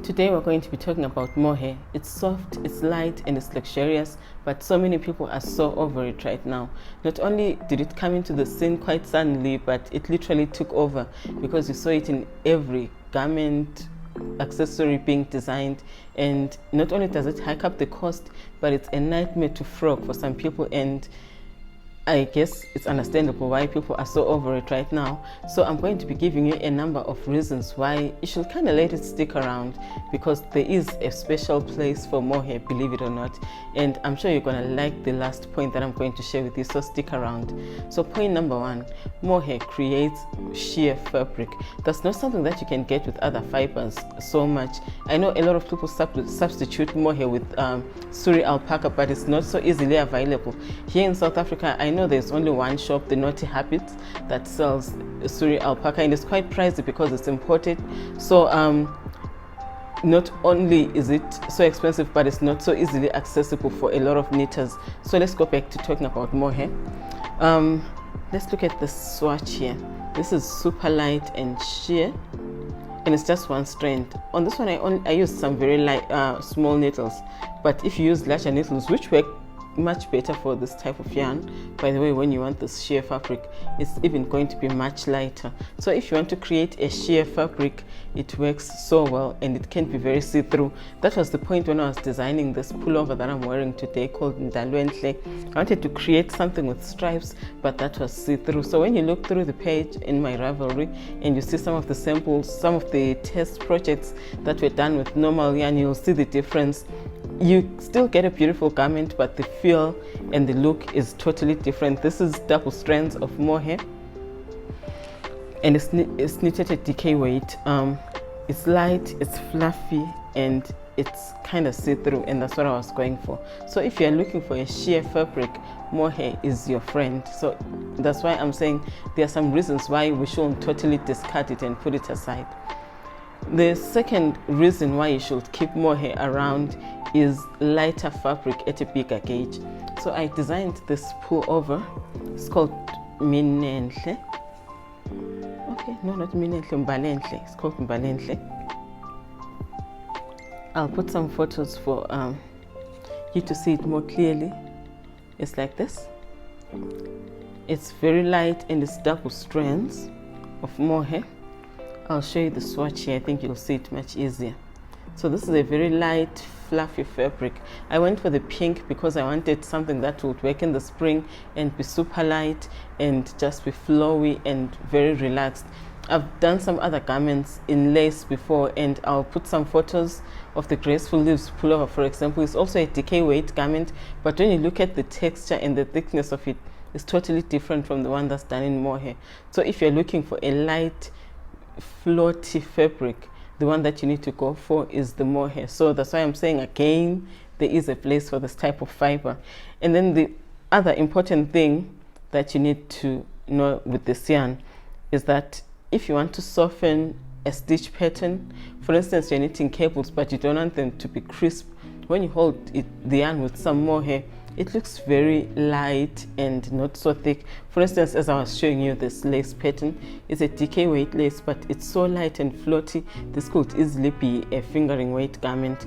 Today we're going to be talking about mohair. It's soft, it's light, and it's luxurious, but so many people are so over it right now. Not only did it come into the scene quite suddenly, but it literally took over because you saw it in every garment, accessory being designed. And not only does it hike up the cost, but it's a nightmare to frog for some people, and I guess it's understandable why people are so over it right now. So I'm going to be giving you a number of reasons why you should kind of let it stick around, because there is a special place for mohair, believe it or not. And I'm sure you're going to like the last point that I'm going to share with you, so stick around. So point number one, mohair creates sheer fabric. That's not something that you can get with other fibers so much. I know a lot of people substitute mohair with suri alpaca, but it's not so easily available. Here in South Africa, I know there's only one shop, the Naughty Habits, that sells suri alpaca, and it's quite pricey because it's imported. So not only is it so expensive, but it's not so easily accessible for a lot of knitters. So let's go back to talking about mohair. Let's look at the swatch here. This is super light and sheer, and it's just one strand. On this one I used some very light small needles, but if you use larger needles, which work much better for this type of yarn, by the way, when you want this sheer fabric, it's even going to be much lighter. So if you want to create a sheer fabric, it works so well, and it can be very see-through. That was the point when I was designing this pullover that I'm wearing today called Ndalwentle. I wanted to create something with stripes, but that was see-through. So when you look through the page in my Ravelry and you see some of the samples, some of the test projects that were done with normal yarn, you'll see the difference. You still get a beautiful garment, but the feel and the look is totally different. This is double strands of mohair, and it's knitted at DK weight. It's light, it's fluffy, and it's kind of see-through, and that's what I was going for. So if you're looking for a sheer fabric, mohair is your friend. So that's why I'm saying there are some reasons why we shouldn't totally discard it and put it aside. The second reason why you should keep mohair around is lighter fabric at a bigger gauge. So I designed this pullover. It's called Minenhle. Okay, no, not Minenhle, Mbalenhle. It's called Mbalenhle. I'll put some photos for you to see it more clearly. It's like this. It's very light, and it's double strands of mohair. I'll show you the swatch here. I think you'll see it much easier. So this is a very light, fluffy fabric. I went for the pink because I wanted something that would work in the spring and be super light and just be flowy and very relaxed. I've done some other garments in lace before, and I'll put some photos of the Graceful Leaves pullover, for example. It's also a DK weight garment, but when you look at the texture and the thickness of it, it's totally different from the one that's done in mohair. So if you're looking for a light, floaty fabric, the one that you need to go for is the mohair. So that's why I'm saying again, there is a place for this type of fiber. And then the other important thing that you need to know with this yarn is that if you want to soften a stitch pattern, for instance, you're knitting cables but you don't want them to be crisp, when you hold the yarn with some mohair, it looks very light and not so thick. For instance, as I was showing you, this lace pattern is a DK weight lace, but it's so light and floaty. This could easily be a fingering weight garment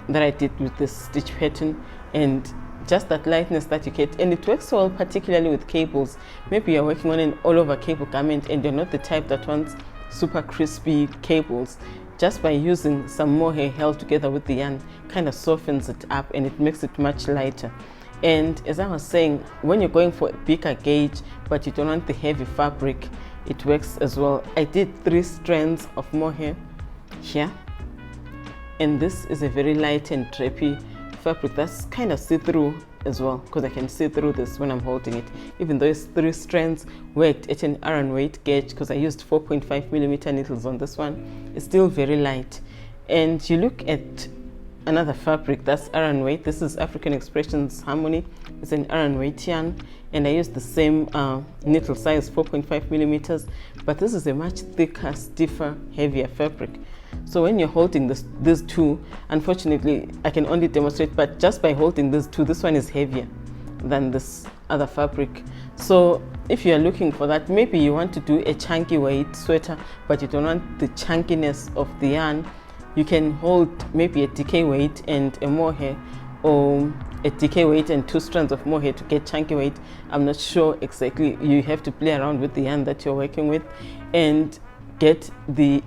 that I did with this stitch pattern, and just that lightness that you get, and it works well particularly with cables. Maybe you're working on an all over cable garment and you're not the type that wants super crispy cables. Just by using some mohair held together with the yarn kind of softens it up, and it makes it much lighter. And as I was saying, when you're going for a bigger gauge but you don't want the heavy fabric, it works as well. I did 3 strands of mohair here, and this is a very light and drapey fabric that's kind of see-through as well, because I can see through this when I'm holding it. Even though it's 3 strands, worked at an iron weight gauge, because I used 4.5mm needles on this one, it's still very light. And you look at another fabric that's iron weight. This is African Expressions Harmony. It's an iron weight yarn, and I used the same needle size, 4.5mm, but this is a much thicker, stiffer, heavier fabric. So when you're holding these two, unfortunately I can only demonstrate, but just by holding these two, this one is heavier than this other fabric. So if you are looking for that, maybe you want to do a chunky weight sweater but you don't want the chunkiness of the yarn, you can hold maybe a decay weight and a mohair, or a decay weight and 2 strands of mohair to get chunky weight. I'm not sure exactly, you have to play around with the yarn that you're working with and get the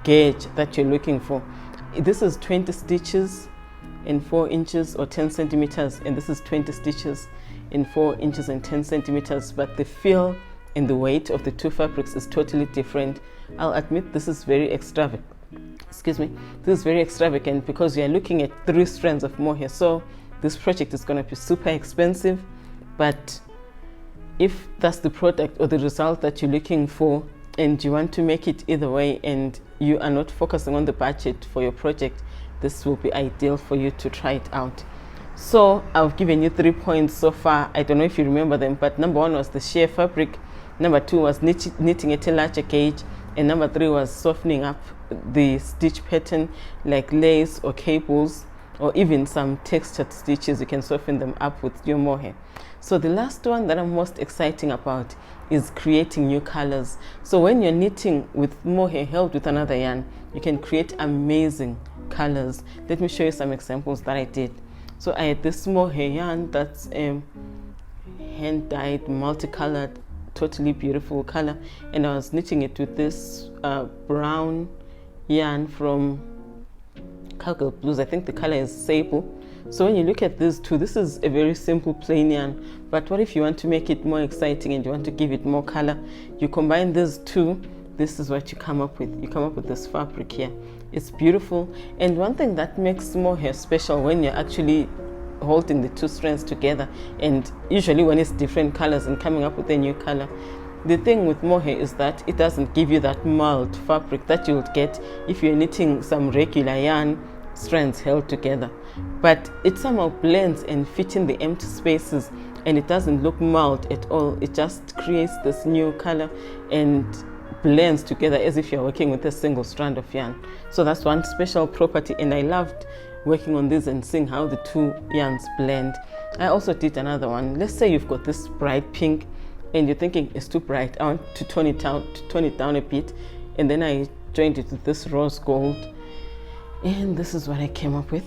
gauge that you're looking for. This is 20 stitches in 4 inches or 10 centimeters, and this is 20 stitches in 4 inches and 10 centimeters, but the feel and the weight of the 2 fabrics is totally different. I'll admit this is very extravagant. Excuse me, this is very extravagant because you are looking at 3 strands of mohair, so this project is going to be super expensive. But if that's the product or the result that you're looking for and you want to make it either way and you are not focusing on the budget for your project, this will be ideal for you to try it out. So I've given you 3 points so far. I don't know if you remember them, but number 1 was the sheer fabric, number 2 was knitting at a larger gauge, and number 3 was softening up the stitch pattern, like lace or cables or even some textured stitches. You can soften them up with your mohair. So the last one that I'm most exciting about is creating new colors. So when you're knitting with mohair held with another yarn, you can create amazing colors. Let me show you some examples that I did. So I had this mohair yarn that's hand dyed, multicolored, totally beautiful color, and I was knitting it with this brown yarn from Cowgirl Blues. I think the color is sable. So when you look at these two, this is a very simple plain yarn, but what if you want to make it more exciting and you want to give it more color? You combine these two, this is what you come up with. You come up with this fabric here. It's beautiful. And one thing that makes mohair special when you're actually holding the 2 strands together, and usually when it's different colors and coming up with a new color, the thing with mohair is that it doesn't give you that mild fabric that you would get if you're knitting some regular yarn strands held together. But it somehow blends and fits in the empty spaces, and it doesn't look mild at all. It just creates this new color and blends together as if you're working with a single strand of yarn. So that's one special property, and I loved working on this and seeing how the 2 yarns blend. I also did another one. Let's say you've got this bright pink and you're thinking it's too bright, I want to tone it down a bit, and then I joined it with this rose gold, and this is what I came up with.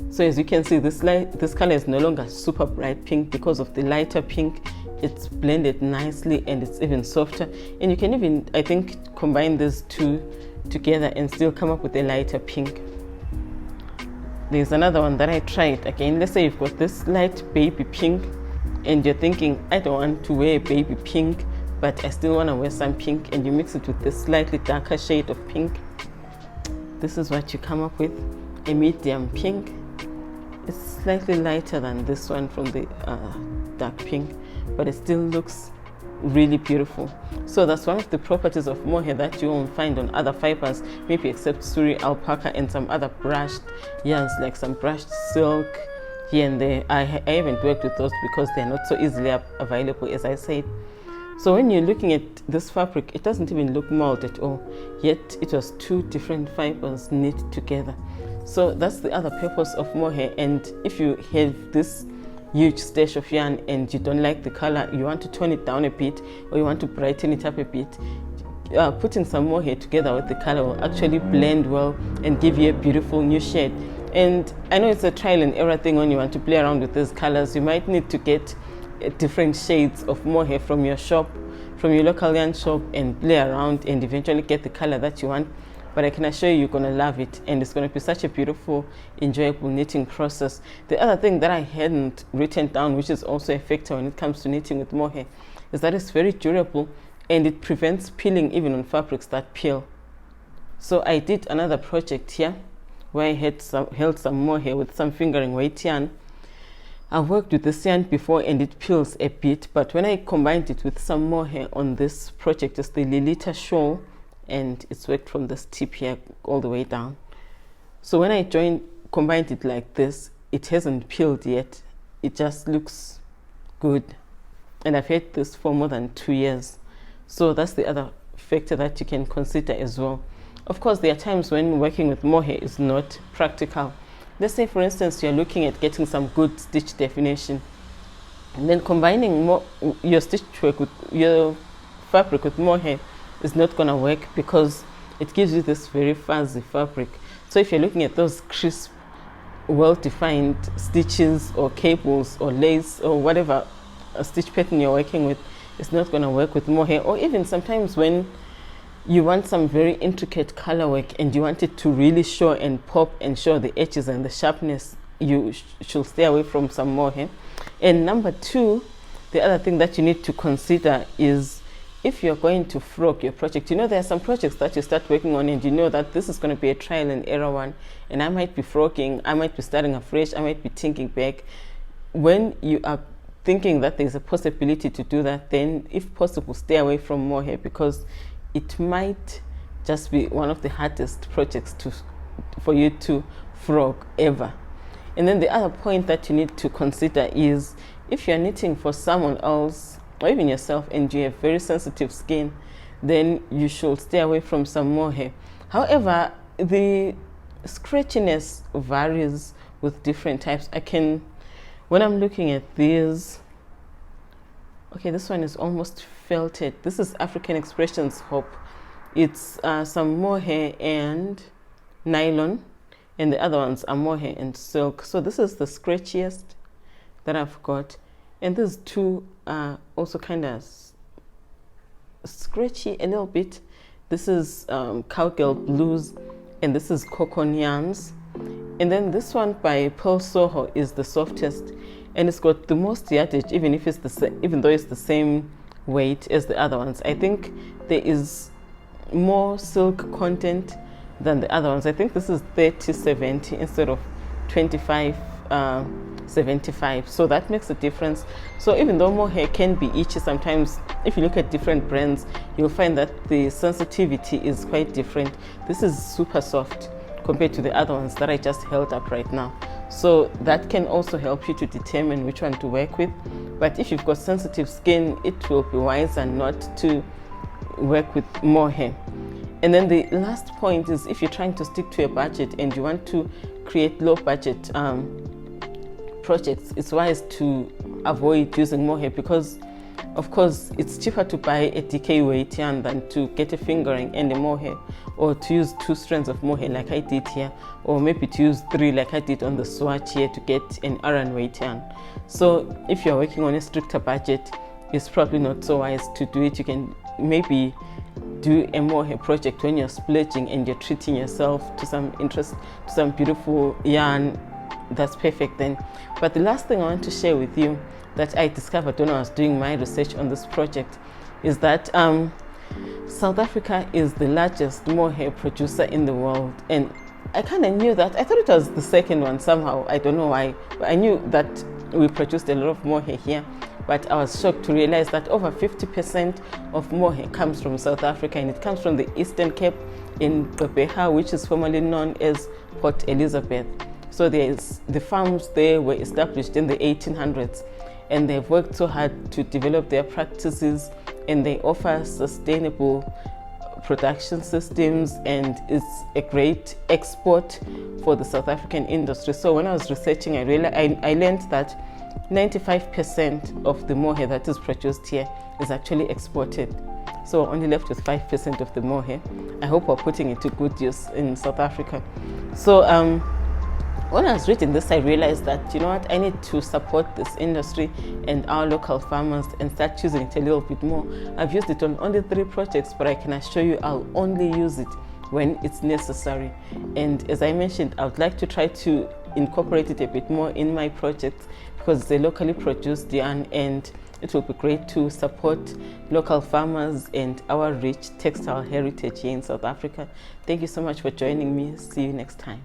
So as you can see, this color is no longer super bright pink because of the lighter pink. It's blended nicely and it's even softer, and you can even, I think, combine these 2 together and still come up with a lighter pink. There's another one that I tried. Again, let's say you've got this light baby pink and you're thinking, I don't want to wear baby pink, but I still want to wear some pink, and you mix it with this slightly darker shade of pink. This is what you come up with, a medium pink. It's slightly lighter than this one from the dark pink, but it still looks really beautiful. So that's one of the properties of mohair that you won't find on other fibers, maybe except suri, alpaca, and some other brushed yarns like some brushed silk here and there. I haven't worked with those because they're not so easily available, as I said. So when you're looking at this fabric, it doesn't even look mold at all, yet it was 2 different fibers knit together. So that's the other purpose of mohair. And if you have this huge stash of yarn and you don't like the color, you want to tone it down a bit, or you want to brighten it up a bit, putting some mohair together with the color will actually blend well and give you a beautiful new shade. And I know it's a trial and error thing. When you want to play around with these colors, you might need to get different shades of mohair from your shop, from your local yarn shop, and play around and eventually get the color that you want. But I can assure you, you're going to love it, and it's going to be such a beautiful, enjoyable knitting process. The other thing that I hadn't written down, which is also a factor when it comes to knitting with mohair, is that it's very durable and it prevents peeling even on fabrics that peel. So I did another project here where I held some mohair with some fingering weight yarn. I've worked with this yarn before and it peels a bit, but when I combined it with some mohair on this project, it's the Lilita shawl, and it's worked from this tip here all the way down. So when I combined it like this, it hasn't peeled yet. It just looks good, and I've had this for more than 2 years. So that's the other factor that you can consider as well. Of course, there are times when working with mohair is not practical. Let's say, for instance, you're looking at getting some good stitch definition. And then combining your stitch work with your fabric with mohair is not going to work because it gives you this very fuzzy fabric. So if you're looking at those crisp, well-defined stitches or cables or lace or whatever stitch pattern you're working with, it's not going to work with mohair. Or even sometimes when you want some very intricate color work and you want it to really show and pop and show the edges and the sharpness, you should stay away from some mohair. And number two, the other thing that you need to consider is if you're going to frog your project. You know, there are some projects that you start working on and you know that this is going to be a trial and error one, and I might be frogging, I might be starting afresh, I might be thinking back. When you are thinking that there's a possibility to do that, then if possible stay away from mohair, because it might just be one of the hardest projects for you to frog ever. And then the other point that you need to consider is if you're knitting for someone else or even yourself and you have very sensitive skin, then you should stay away from some mohair. However, the scratchiness varies with different types. When I'm looking at these, okay, this one is almost felted. This is African Expressions Hope. It's some mohair and nylon, and the other ones are mohair and silk. So this is the scratchiest that I've got, and these two are also kind of scratchy a little bit. This is Cowgirl Blues, and this is Cocon Yarns. And then this one by Pearl Soho is the softest, and it's got the most yardage, even though it's the same weight as the other ones. I think there is more silk content than the other ones. I think this is 30-70 instead of 25-75, so that makes a difference. So even though mohair can be itchy sometimes, if you look at different brands, you'll find that the sensitivity is quite different. This is super soft compared to the other ones that I just held up right now, so that can also help you to determine which one to work with. But if you've got sensitive skin, it will be wiser not to work with mohair. And then the last point is if you're trying to stick to a budget and you want to create low budget projects, it's wise to avoid using mohair, because of course it's cheaper to buy a DK weight yarn than to get a fingering and a mohair, or to use 2 strands of mohair like I did here, or maybe to use 3 like I did on the swatch here to get an Aran weight yarn. So if you're working on a stricter budget, it's probably not so wise to do it. You can maybe do a mohair project when you're splurging and you're treating yourself to some beautiful yarn. That's perfect then. But the last thing I want to share with you that I discovered when I was doing my research on this project is that South Africa is the largest mohair producer in the world, and I kind of knew that. I thought it was the second one somehow. I don't know why, but I knew that we produced a lot of mohair here. But I was shocked to realize that over 50% of mohair comes from South Africa, and it comes from the Eastern Cape in Bebeha, which is formerly known as Port Elizabeth. So the farms there were established in the 1800s, and they've worked so hard to develop their practices, and they offer sustainable production systems, and it's a great export for the South African industry. So when I was researching, I learned that 95% of the mohair that is produced here is actually exported. So we're only left with 5% of the mohair. I hope we're putting it to good use in South Africa. So when I was reading this, I realized that, you know what, I need to support this industry and our local farmers and start using it a little bit more. I've used it on only 3 projects, but I can assure you I'll only use it when it's necessary. And as I mentioned, I would like to try to incorporate it a bit more in my projects, because it's a locally produced yarn, and it will be great to support local farmers and our rich textile heritage here in South Africa. Thank you so much for joining me. See you next time.